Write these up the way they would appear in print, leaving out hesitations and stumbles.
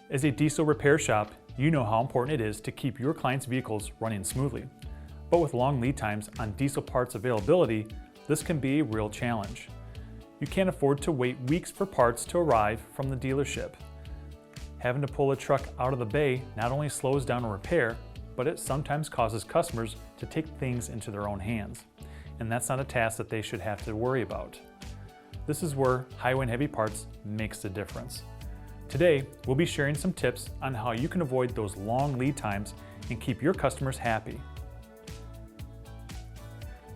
As a diesel repair shop, you know how important it is to keep your clients' vehicles running smoothly. But with long lead times on diesel parts availability, this can be a real challenge. You can't afford to wait weeks for parts to arrive from the dealership. Having to pull a truck out of the bay not only slows down a repair, but it sometimes causes customers to take things into their own hands. And that's not a task that they should have to worry about. This is where Highway and Heavy Parts makes the difference. Today, we'll be sharing some tips on how you can avoid those long lead times and keep your customers happy.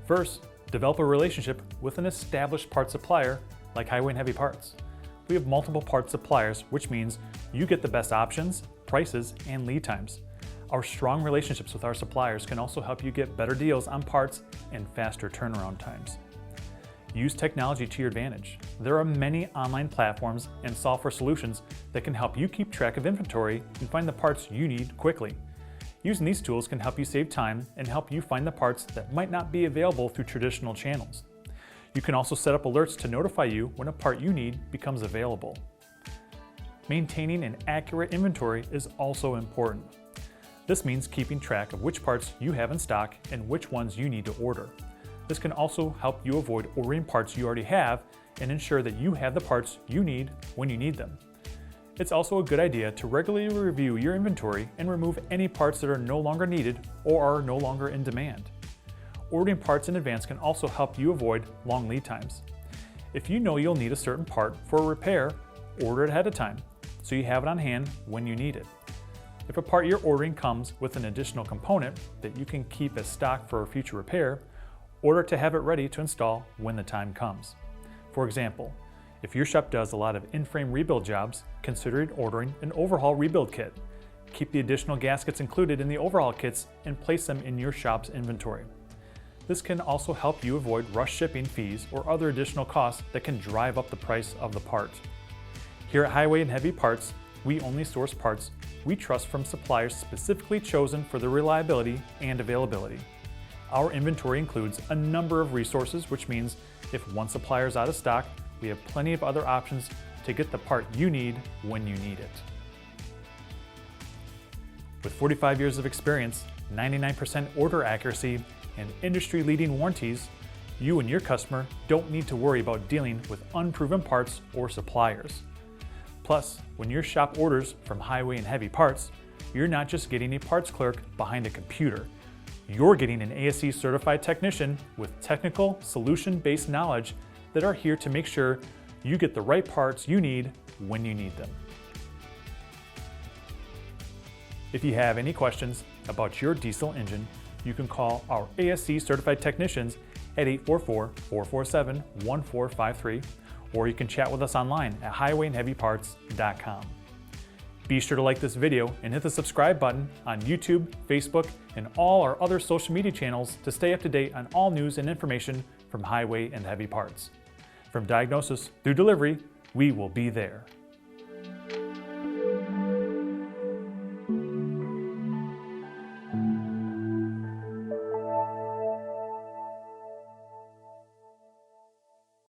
First, develop a relationship with an established parts supplier like Highway and Heavy Parts. We have multiple parts suppliers, which means you get the best options, prices, and lead times. Our strong relationships with our suppliers can also help you get better deals on parts and faster turnaround times. Use technology to your advantage. There are many online platforms and software solutions that can help you keep track of inventory and find the parts you need quickly. Using these tools can help you save time and help you find the parts that might not be available through traditional channels. You can also set up alerts to notify you when a part you need becomes available. Maintaining an accurate inventory is also important. This means keeping track of which parts you have in stock and which ones you need to order. This can also help you avoid ordering parts you already have and ensure that you have the parts you need when you need them. It's also a good idea to regularly review your inventory and remove any parts that are no longer needed or are no longer in demand. Ordering parts in advance can also help you avoid long lead times. If you know you'll need a certain part for a repair, order it ahead of time so you have it on hand when you need it. If a part you're ordering comes with an additional component that you can keep as stock for a future repair, order to have it ready to install when the time comes. For example, if your shop does a lot of in-frame rebuild jobs, consider ordering an overhaul rebuild kit. Keep the additional gaskets included in the overhaul kits and place them in your shop's inventory. This can also help you avoid rush shipping fees or other additional costs that can drive up the price of the part. Here at Highway and Heavy Parts, we only source parts we trust from suppliers specifically chosen for their reliability and availability. Our inventory includes a number of resources, which means if one supplier is out of stock, we have plenty of other options to get the part you need when you need it. With 45 years of experience, 99% order accuracy, and industry-leading warranties, you and your customer don't need to worry about dealing with unproven parts or suppliers. Plus, when your shop orders from Highway and Heavy Parts, you're not just getting a parts clerk behind a computer. You're getting an ASE certified technician with technical, solution-based knowledge that are here to make sure you get the right parts you need when you need them. If you have any questions about your diesel engine, you can call our ASE certified technicians at 844-447-1453, or you can chat with us online at highwayandheavyparts.com. Be sure to like this video and hit the subscribe button on YouTube, Facebook, and all our other social media channels to stay up to date on all news and information from Highway and Heavy Parts. From diagnosis through delivery, we will be there.